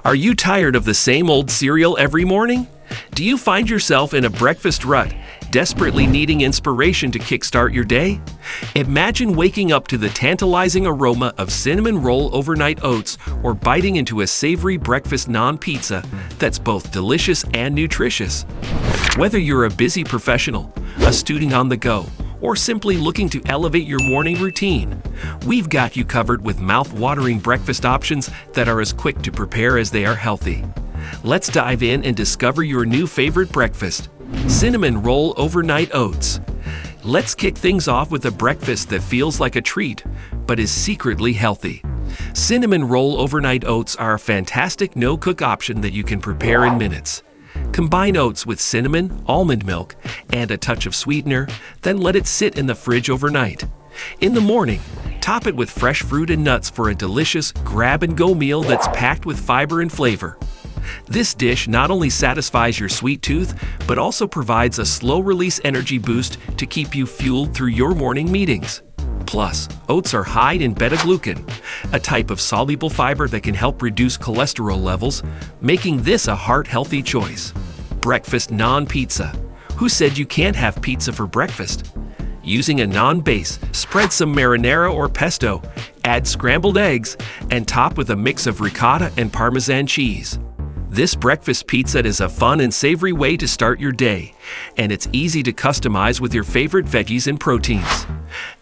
Are you tired of the same old cereal every morning? Do you find yourself in a breakfast rut, desperately needing inspiration to kickstart your day? Imagine waking up to the tantalizing aroma of cinnamon roll overnight oats or biting into a savory breakfast naan pizza that's both delicious and nutritious. Whether you're a busy professional, a student on the go, or simply looking to elevate your morning routine, we've got you covered with mouth-watering breakfast options that are as quick to prepare as they are healthy. Let's dive in and discover your new favorite breakfast, cinnamon roll overnight oats. Let's kick things off with a breakfast that feels like a treat, but is secretly healthy. Cinnamon roll overnight oats are a fantastic no-cook option that you can prepare in minutes. Combine oats with cinnamon, almond milk, and a touch of sweetener, then let it sit in the fridge overnight. In the morning, top it with fresh fruit and nuts for a delicious grab-and-go meal that's packed with fiber and flavor. This dish not only satisfies your sweet tooth, but also provides a slow-release energy boost to keep you fueled through your morning meetings. Plus, oats are high in beta-glucan, a type of soluble fiber that can help reduce cholesterol levels, making this a heart-healthy choice. Breakfast naan pizza. Who said you can't have pizza for breakfast? Using a naan base, spread some marinara or pesto, add scrambled eggs, and top with a mix of ricotta and Parmesan cheese. This breakfast pizza is a fun and savory way to start your day, and it's easy to customize with your favorite veggies and proteins.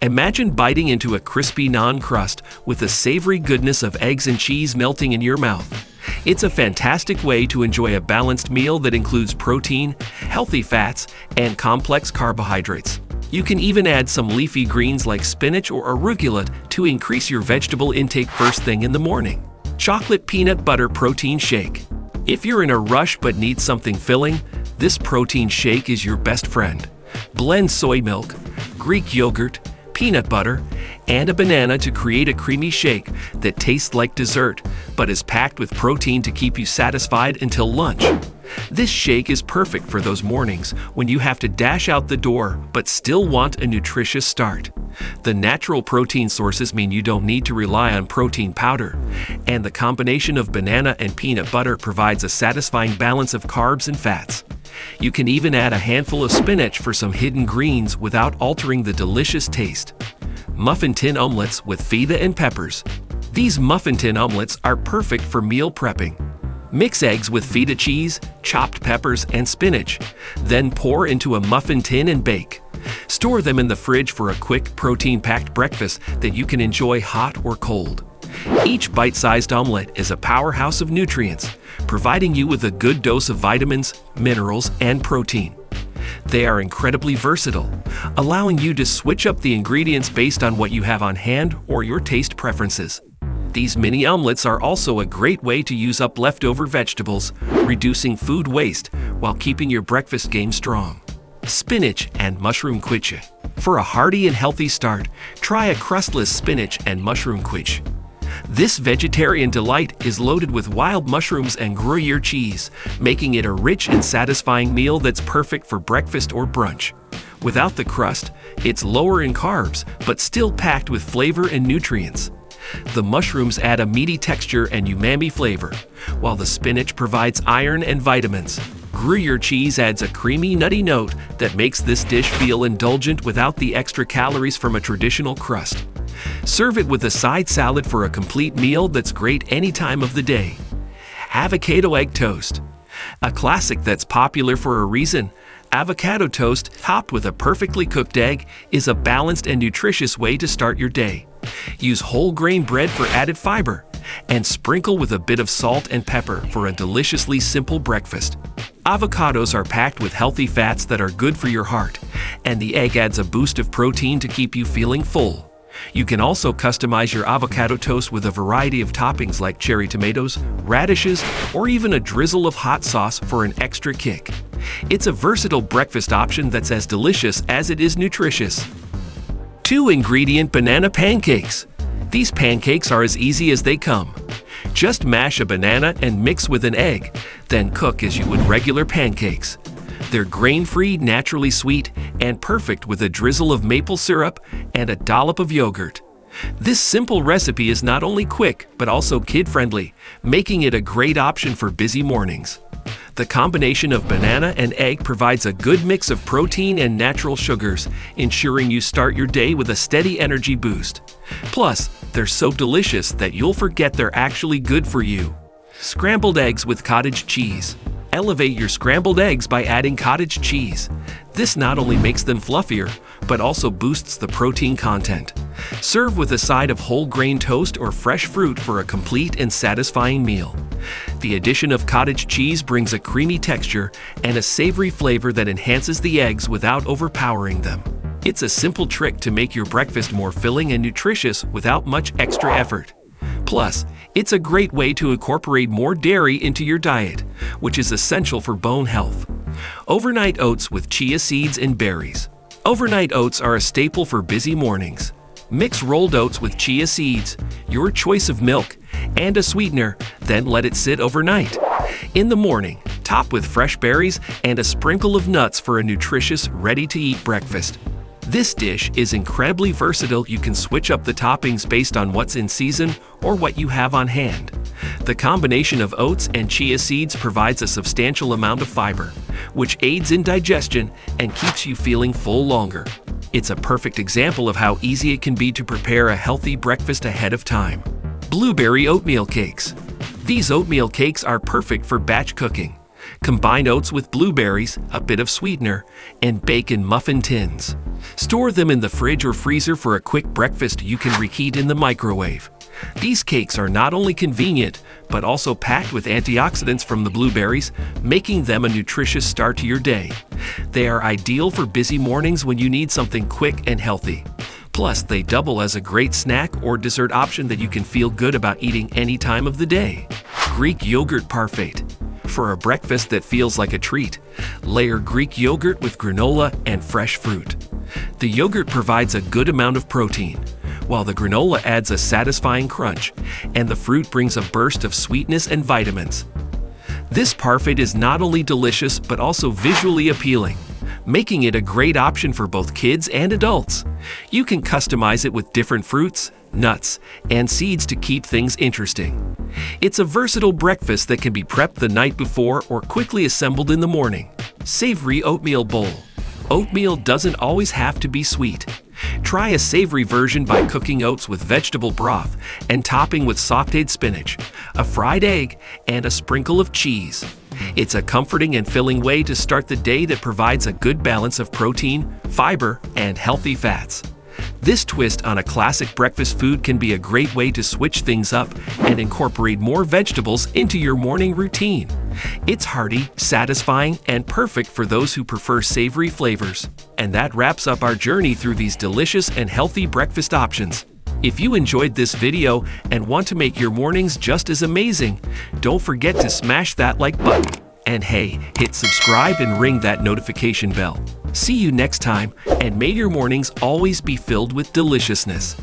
Imagine biting into a crispy naan crust with the savory goodness of eggs and cheese melting in your mouth. It's a fantastic way to enjoy a balanced meal that includes protein, healthy fats, and complex carbohydrates. You can even add some leafy greens like spinach or arugula to increase your vegetable intake first thing in the morning. Chocolate peanut butter protein shake. If you're in a rush but need something filling, this protein shake is your best friend. Blend soy milk, Greek yogurt, peanut butter, and a banana to create a creamy shake that tastes like dessert, but is packed with protein to keep you satisfied until lunch. This shake is perfect for those mornings when you have to dash out the door but still want a nutritious start. The natural protein sources mean you don't need to rely on protein powder, and the combination of banana and peanut butter provides a satisfying balance of carbs and fats. You can even add a handful of spinach for some hidden greens without altering the delicious taste. Muffin tin omelets with feta and peppers. These muffin tin omelets are perfect for meal prepping. Mix eggs with feta cheese, chopped peppers, and spinach. Then pour into a muffin tin and bake. Store them in the fridge for a quick, protein-packed breakfast that you can enjoy hot or cold. Each bite-sized omelet is a powerhouse of nutrients, providing you with a good dose of vitamins, minerals, and protein. They are incredibly versatile, allowing you to switch up the ingredients based on what you have on hand or your taste preferences. These mini omelets are also a great way to use up leftover vegetables, reducing food waste while keeping your breakfast game strong. Spinach and mushroom quiche. For a hearty and healthy start, try a crustless spinach and mushroom quiche. This vegetarian delight is loaded with wild mushrooms and Gruyere cheese, making it a rich and satisfying meal that's perfect for breakfast or brunch. Without the crust, it's lower in carbs, but still packed with flavor and nutrients. The mushrooms add a meaty texture and umami flavor, while the spinach provides iron and vitamins. Gruyere cheese adds a creamy, nutty note that makes this dish feel indulgent without the extra calories from a traditional crust. Serve it with a side salad for a complete meal that's great any time of the day. Avocado egg toast. A classic that's popular for a reason. Avocado toast topped with a perfectly cooked egg is a balanced and nutritious way to start your day. Use whole grain bread for added fiber, and sprinkle with a bit of salt and pepper for a deliciously simple breakfast. Avocados are packed with healthy fats that are good for your heart, and the egg adds a boost of protein to keep you feeling full. You can also customize your avocado toast with a variety of toppings like cherry tomatoes, radishes, or even a drizzle of hot sauce for an extra kick. It's a versatile breakfast option that's as delicious as it is nutritious. 2-ingredient banana pancakes. These pancakes are as easy as they come. Just mash a banana and mix with an egg, then cook as you would regular pancakes. They're grain-free, naturally sweet, and perfect with a drizzle of maple syrup and a dollop of yogurt. This simple recipe is not only quick, but also kid-friendly, making it a great option for busy mornings. The combination of banana and egg provides a good mix of protein and natural sugars, ensuring you start your day with a steady energy boost. Plus, they're so delicious that you'll forget they're actually good for you. Scrambled eggs with cottage cheese. Elevate your scrambled eggs by adding cottage cheese. This not only makes them fluffier, but also boosts the protein content. Serve with a side of whole grain toast or fresh fruit for a complete and satisfying meal. The addition of cottage cheese brings a creamy texture and a savory flavor that enhances the eggs without overpowering them. It's a simple trick to make your breakfast more filling and nutritious without much extra effort. Plus, it's a great way to incorporate more dairy into your diet, which is essential for bone health. Overnight oats with chia seeds and berries. Overnight oats are a staple for busy mornings. Mix rolled oats with chia seeds, your choice of milk, and a sweetener, then let it sit overnight. In the morning, top with fresh berries and a sprinkle of nuts for a nutritious, ready-to-eat breakfast. This dish is incredibly versatile. You can switch up the toppings based on what's in season or what you have on hand. The combination of oats and chia seeds provides a substantial amount of fiber, which aids in digestion and keeps you feeling full longer. It's a perfect example of how easy it can be to prepare a healthy breakfast ahead of time. Blueberry oatmeal cakes. These oatmeal cakes are perfect for batch cooking. Combine oats with blueberries, a bit of sweetener, and bake in muffin tins. Store them in the fridge or freezer for a quick breakfast you can reheat in the microwave. These cakes are not only convenient, but also packed with antioxidants from the blueberries, making them a nutritious start to your day. They are ideal for busy mornings when you need something quick and healthy. Plus, they double as a great snack or dessert option that you can feel good about eating any time of the day. Greek yogurt parfait. For a breakfast that feels like a treat, layer Greek yogurt with granola and fresh fruit. The yogurt provides a good amount of protein, while the granola adds a satisfying crunch, and the fruit brings a burst of sweetness and vitamins. This parfait is not only delicious but also visually appealing, making it a great option for both kids and adults. You can customize it with different fruits, nuts, and seeds to keep things interesting. It's a versatile breakfast that can be prepped the night before or quickly assembled in the morning. Savory oatmeal bowl. Oatmeal doesn't always have to be sweet. Try a savory version by cooking oats with vegetable broth and topping with sautéed spinach, a fried egg, and a sprinkle of cheese. It's a comforting and filling way to start the day that provides a good balance of protein, fiber, and healthy fats. This twist on a classic breakfast food can be a great way to switch things up and incorporate more vegetables into your morning routine. It's hearty, satisfying, and perfect for those who prefer savory flavors. And that wraps up our journey through these delicious and healthy breakfast options. If you enjoyed this video and want to make your mornings just as amazing, don't forget to smash that like button. And hey, hit subscribe and ring that notification bell. See you next time, and may your mornings always be filled with deliciousness.